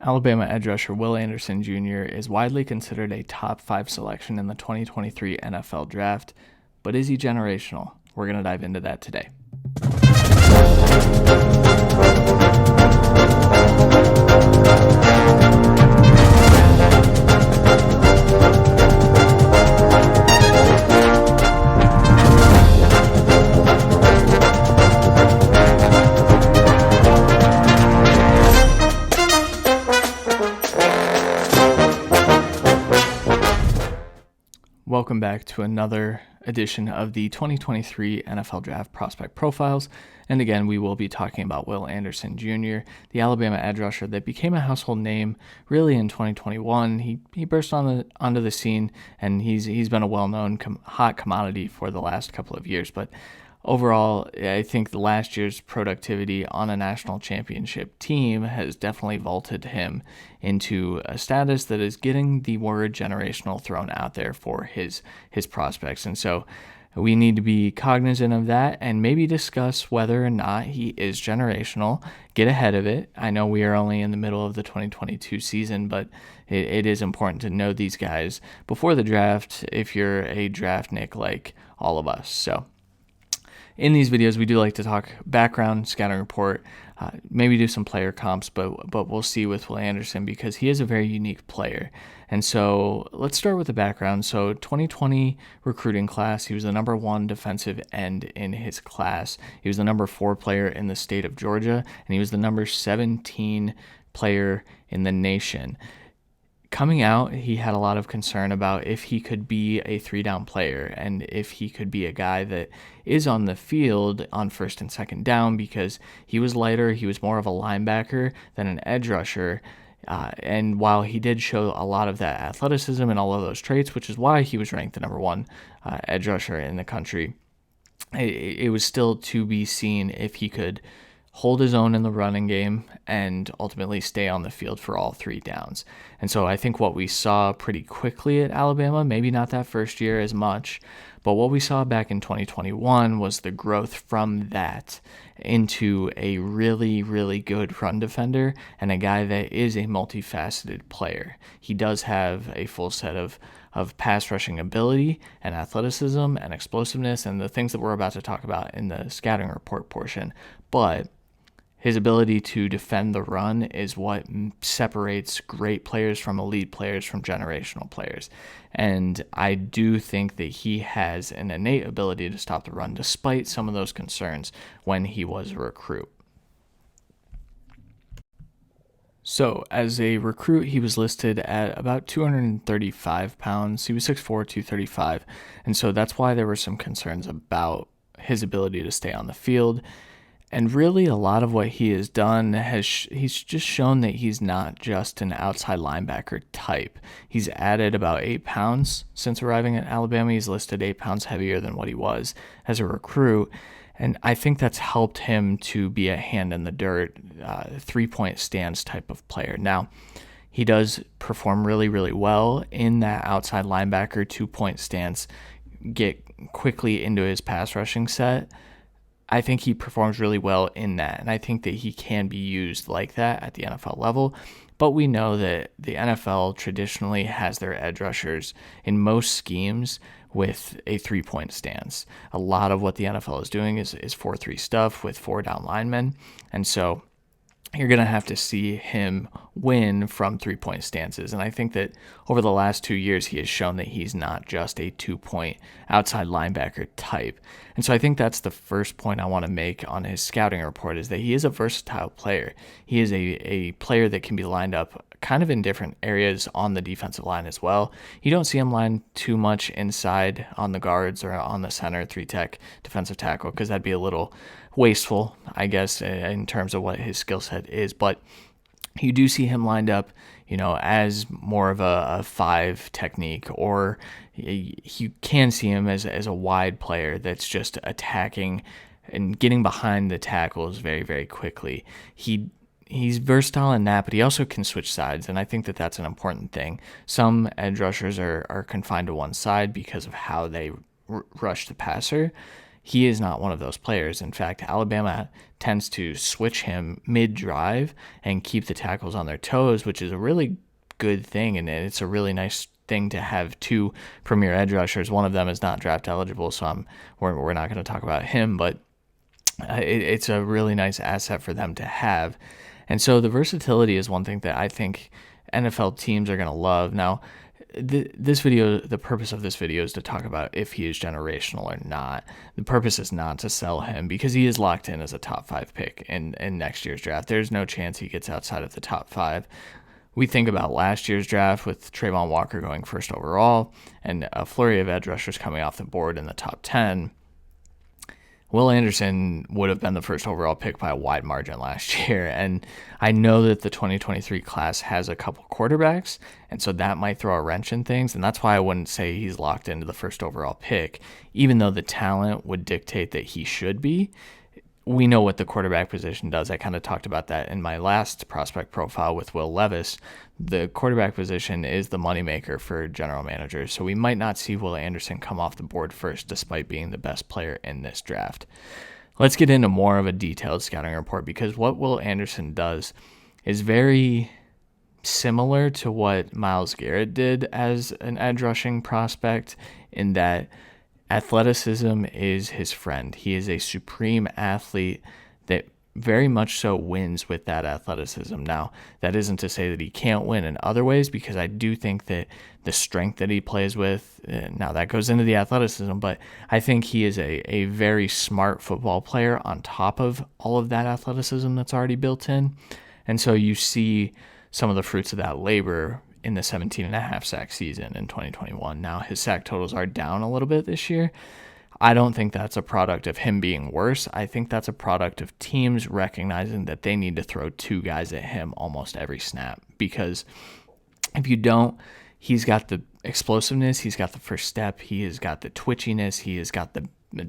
Alabama edge rusher Will Anderson Jr. is widely considered a top 5 selection in the 2023 NFL Draft, but is he generational? We're going to dive into that today. Welcome back to another edition of the 2023 NFL Draft Prospect Profiles. And again, we will be talking about Will Anderson Jr., the Alabama edge rusher that became a household name really in 2021. He burst onto the scene, and he's been a well-known hot commodity for the last couple of years. But overall, I think the last year's productivity on a national championship team has definitely vaulted him into a status that is getting the word generational thrown out there for his prospects. And so we need to be cognizant of that and maybe discuss whether or not he is generational, get ahead of it. I know we are only in the middle of the 2022 season, but it is important to know these guys before the draft if you're a draftnik like all of us. So in these videos, we do like to talk background, scouting report, maybe do some player comps, but we'll see with Will Anderson because he is a very unique player. And so let's start with the background. So 2020 recruiting class, he was the number 1 defensive end in his class. He was the number 4 player in the state of Georgia, and he was the number 17 player in the nation. Coming out, he had a lot of concern about if he could be a 3-down player and if he could be a guy that is on the field on first and second down because he was lighter, he was more of a linebacker than an edge rusher. And while he did show a lot of that athleticism and all of those traits, which is why he was ranked the number 1 edge rusher in the country, it was still to be seen if he could hold his own in the running game, and ultimately stay on the field for all 3 downs. And so I think what we saw pretty quickly at Alabama, maybe not that first year as much, but what we saw back in 2021 was the growth from that into a really, really good run defender and a guy that is a multifaceted player. He does have a full set of pass rushing ability and athleticism and explosiveness and the things that we're about to talk about in the scouting report portion, but his ability to defend the run is what separates great players from elite players from generational players. And I do think that he has an innate ability to stop the run despite some of those concerns when he was a recruit. So as a recruit, he was listed at about 235 pounds. He was 6'4", 235. And so that's why there were some concerns about his ability to stay on the field. And really, a lot of what he has done he's just shown that he's not just an outside linebacker type. He's added about 8 pounds since arriving at Alabama. He's listed 8 pounds heavier than what he was as a recruit. And I think that's helped him to be a hand in the dirt, 3-point stance type of player. Now, he does perform really, really well in that outside linebacker 2-point stance, get quickly into his pass rushing set. I think he performs really well in that, and I think that he can be used like that at the NFL level. But we know that the NFL traditionally has their edge rushers in most schemes with a 3-point stance. A lot of what the NFL is doing is 4-3 stuff with 4-down linemen, and so you're going to have to see him win from 3-point stances. And I think that over the last 2 years, he has shown that he's not just a 2-point outside linebacker type. And so I think that's the first point I want to make on his scouting report is that he is a versatile player. He is a player that can be lined up kind of in different areas on the defensive line as well. You don't see him lined too much inside on the guards or on the center 3-tech defensive tackle because that'd be a little wasteful, I guess, in terms of what his skill set is. But you do see him lined up, as more of a 5 technique, or you can see him as a wide player that's just attacking and getting behind the tackles very, very quickly. He's versatile in that, but he also can switch sides, and I think that that's an important thing. Some edge rushers are confined to one side because of how they rush the passer. he is not one of those players. In fact, Alabama tends to switch him mid-drive and keep the tackles on their toes, which is a really good thing, and it's a really nice thing to have two premier edge rushers. One of them is not draft eligible, so we're not going to talk about him, but it's a really nice asset for them to have. And so the versatility is one thing that I think NFL teams are going to love. Now, the purpose of this video is to talk about if he is generational or not. The purpose is not to sell him, because he is locked in as a top 5 pick in next year's draft. There's no chance he gets outside of the top 5. We think about last year's draft with Trayvon Walker going first overall and a flurry of edge rushers coming off the board in the top 10. Will Anderson would have been the first overall pick by a wide margin last year, and I know that the 2023 class has a couple quarterbacks, and so that might throw a wrench in things, and that's why I wouldn't say he's locked into the first overall pick, even though the talent would dictate that he should be. We know what the quarterback position does. I kind of talked about that in my last prospect profile with Will Levis. The quarterback position is the moneymaker for general managers, so we might not see Will Anderson come off the board first despite being the best player in this draft. Let's get into more of a detailed scouting report, because what Will Anderson does is very similar to what Myles Garrett did as an edge rushing prospect, in that athleticism is his friend. He is a supreme athlete that very much so wins with that athleticism. Now, that isn't to say that he can't win in other ways, because I do think that the strength that he plays with, now that goes into the athleticism, but I think he is a very smart football player on top of all of that athleticism that's already built in. And so you see some of the fruits of that labor in the 17.5 sack season in 2021. Now, his sack totals are down a little bit this year. I don't think that's a product of him being worse. I think that's a product of teams recognizing that they need to throw two guys at him almost every snap, because if you don't, he's got the explosiveness, he's got the first step, he has got the twitchiness, he has got the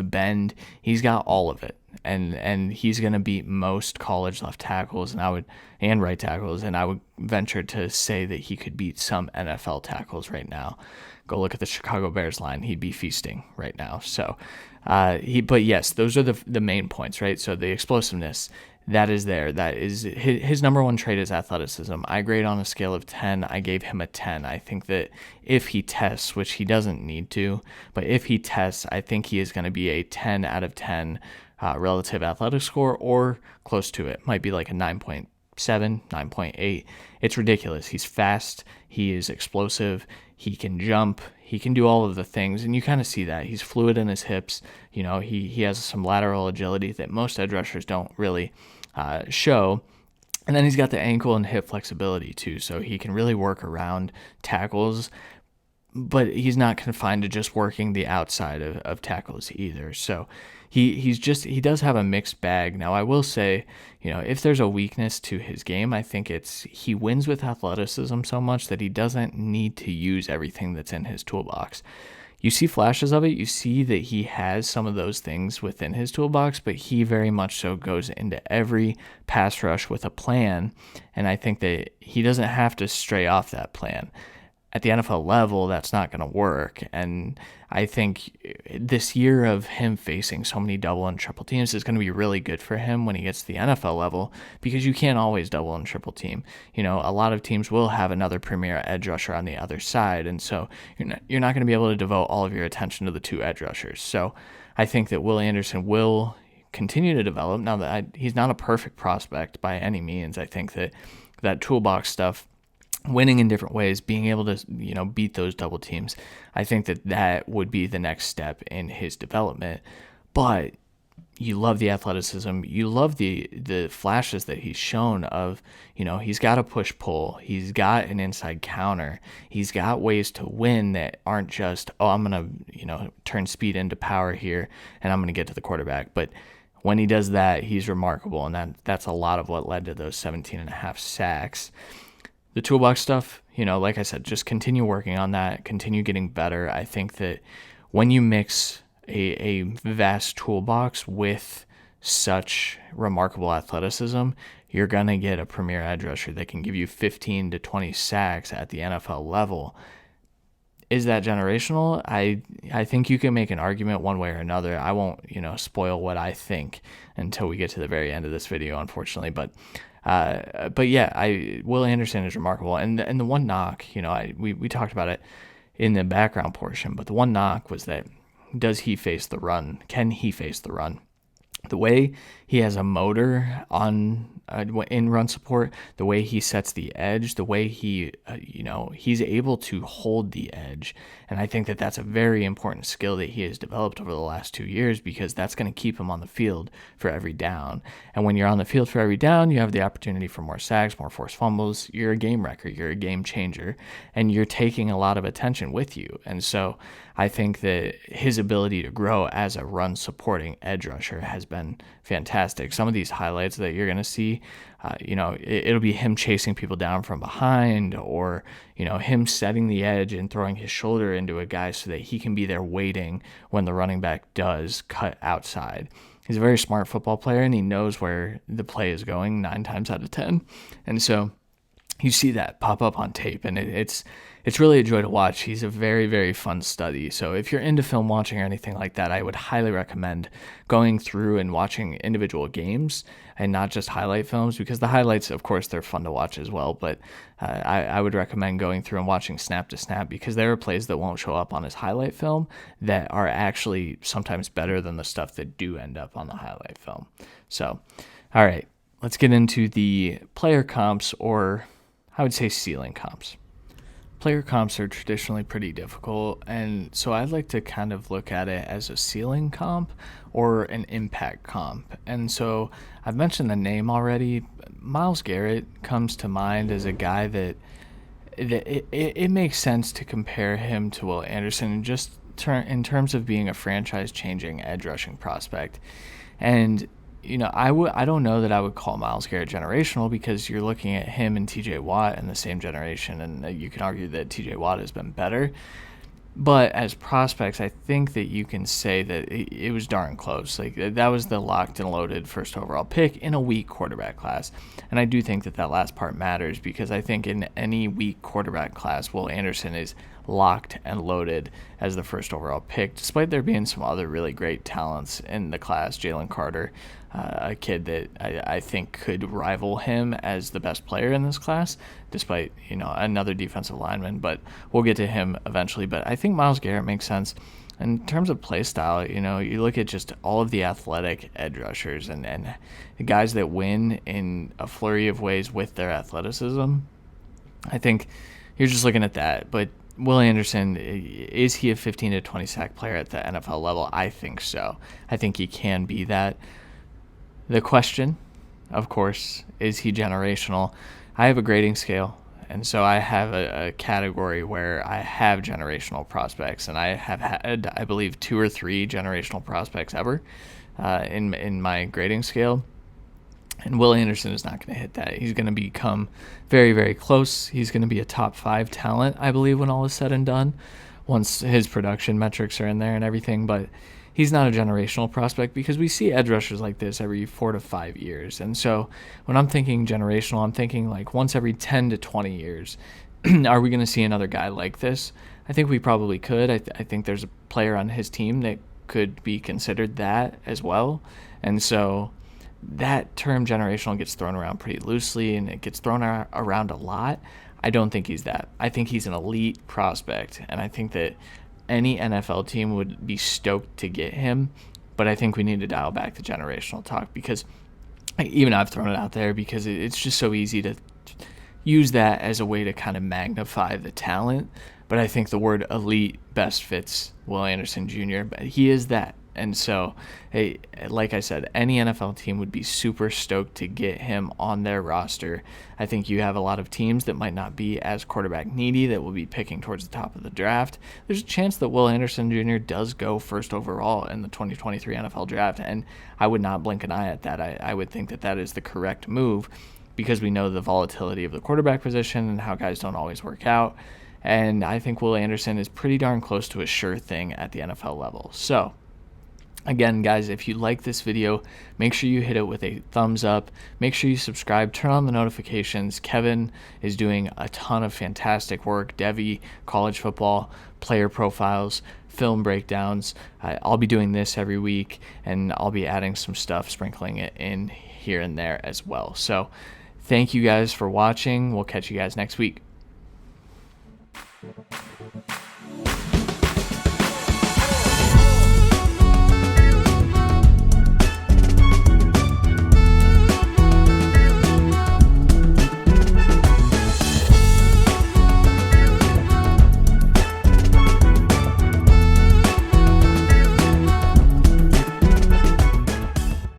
bend, he's got all of it, and he's going to beat most college left tackles and right tackles, and I would venture to say that he could beat some NFL tackles right now. Go look at the Chicago Bears line; he'd be feasting right now. So, but yes, those are the main points, right? So the explosiveness, that is there. That is his number one trait is athleticism. I grade on a scale of 10. I gave him a 10. I think that if he tests, which he doesn't need to, but if he tests, I think he is going to be a 10 out of 10 relative athletic score, or close to it. Might be like a 9.7, 9.8. It's ridiculous. He's fast. He is explosive. He can jump. He can do all of the things, and you kind of see that. He's fluid in his hips. You know, he has some lateral agility that most edge rushers don't really show. And then he's got the ankle and hip flexibility too, so he can really work around tackles, but he's not confined to just working the outside of tackles either. So he does have a mixed bag. Now, I will say, you know, if there's a weakness to his game, I think it's he wins with athleticism so much that he doesn't need to use everything that's in his toolbox. You see flashes of it. You see that he has some of those things within his toolbox, but he very much so goes into every pass rush with a plan, and I think that he doesn't have to stray off that plan. At the NFL level, that's not going to work, and I think this year of him facing so many double and triple teams is going to be really good for him when he gets to the NFL level, because you can't always double and triple team. You know, a lot of teams will have another premier edge rusher on the other side, and so you're not going to be able to devote all of your attention to the two edge rushers. So I think that Will Anderson will continue to develop. Now, that he's not a perfect prospect by any means. I think that toolbox stuff, winning in different ways, being able to, you know, beat those double teams, I think that would be the next step in his development. But you love the athleticism, you love the flashes that he's shown of, you know, he's got a push-pull, he's got an inside counter, he's got ways to win that aren't just, oh, I'm going to, you know, turn speed into power here and I'm going to get to the quarterback. But when he does that, he's remarkable, and that's a lot of what led to those 17.5 sacks. The toolbox stuff, you know, like I said, just continue working on that, continue getting better. I think that when you mix a vast toolbox with such remarkable athleticism, you're going to get a premier edge rusher that can give you 15 to 20 sacks at the NFL level. Is that generational? I think you can make an argument one way or another. I won't, spoil what I think until we get to the very end of this video, unfortunately. But yeah, Will Anderson is remarkable. And the one knock, we talked about it in the background portion, but the one knock was that, does he face the run? Can he face the run? The way he has a motor on in run support, the way he sets the edge, the way he, he's able to hold the edge. And I think that that's a very important skill that he has developed over the last 2 years, because that's going to keep him on the field for every down. And when you're on the field for every down, you have the opportunity for more sacks, more forced fumbles. You're a game wrecker. You're a game changer, and you're taking a lot of attention with you. And so I think that his ability to grow as a run supporting edge rusher has been fantastic. Some of these highlights that you're going to see, it'll be him chasing people down from behind, or, him setting the edge and throwing his shoulder into a guy so that he can be there waiting when the running back does cut outside. He's a very smart football player, and he knows where the play is going 9 times out of 10. And so you see that pop up on tape, and it's really a joy to watch. He's a very, very fun study. So if you're into film watching or anything like that, I would highly recommend going through and watching individual games and not just highlight films, because the highlights, of course, they're fun to watch as well. But I would recommend going through and watching snap to snap, because there are plays that won't show up on his highlight film that are actually sometimes better than the stuff that do end up on the highlight film. So, all right, let's get into the player comps, or I would say ceiling comps. Player comps are traditionally pretty difficult, and so I'd like to kind of look at it as a ceiling comp or an impact comp. And so I've mentioned the name already. Myles Garrett comes to mind as a guy that it makes sense to compare him to Will Anderson just in terms of being a franchise-changing edge rushing prospect. And I don't know that I would call Myles Garrett generational, because you're looking at him and TJ Watt in the same generation, and you can argue that TJ Watt has been better. But as prospects, I think that you can say that it was darn close. Like, that was the locked and loaded first overall pick in a weak quarterback class. And I do think that last part matters, because I think in any weak quarterback class, Will Anderson is locked and loaded as the first overall pick, despite there being some other really great talents in the class. Jalen Carter, a kid that I think could rival him as the best player in this class, despite, another defensive lineman, but we'll get to him eventually. But I think Myles Garrett makes sense. In terms of play style, you look at just all of the athletic edge rushers and the guys that win in a flurry of ways with their athleticism. I think you're just looking at that. But Will Anderson, is he a 15 to 20 sack player at the NFL level? I think so. I think he can be that. The question, of course, is he generational? I have a grading scale, and so I have a category where I have generational prospects, and I have had, I believe, 2 or 3 generational prospects ever in my grading scale. And Will Anderson is not going to hit that. He's going to become very, very close. He's going to be a top 5 talent, I believe, when all is said and done, once his production metrics are in there and everything. But he's not a generational prospect, because we see edge rushers like this every 4 to 5 years. And so when I'm thinking generational, I'm thinking like once every 10 to 20 years. Are we going to see another guy like this? I think we probably could. I think there's a player on his team that could be considered that as well. And so that term generational gets thrown around pretty loosely, and it gets thrown around a lot. I don't think he's that. I think he's an elite prospect, and I think that any NFL team would be stoked to get him. But I think we need to dial back the generational talk, because even I've thrown it out there, because it's just so easy to use that as a way to kind of magnify the talent. But I think the word elite best fits Will Anderson Jr., but he is that. And so, hey, like I said, any NFL team would be super stoked to get him on their roster. I think you have a lot of teams that might not be as quarterback needy that will be picking towards the top of the draft. There's a chance that Will Anderson Jr. does go first overall in the 2023 NFL draft, and I would not blink an eye at that. I would think that is the correct move, because we know the volatility of the quarterback position and how guys don't always work out. And I think Will Anderson is pretty darn close to a sure thing at the NFL level. So Again, guys, if you like this video, make sure you hit it with a thumbs up. Make sure you subscribe, turn on the notifications. Kevin is doing a ton of fantastic work. Devi, college football, player profiles, film breakdowns. I'll be doing this every week, and I'll be adding some stuff, sprinkling it in here and there as well. So thank you guys for watching. We'll catch you guys next week.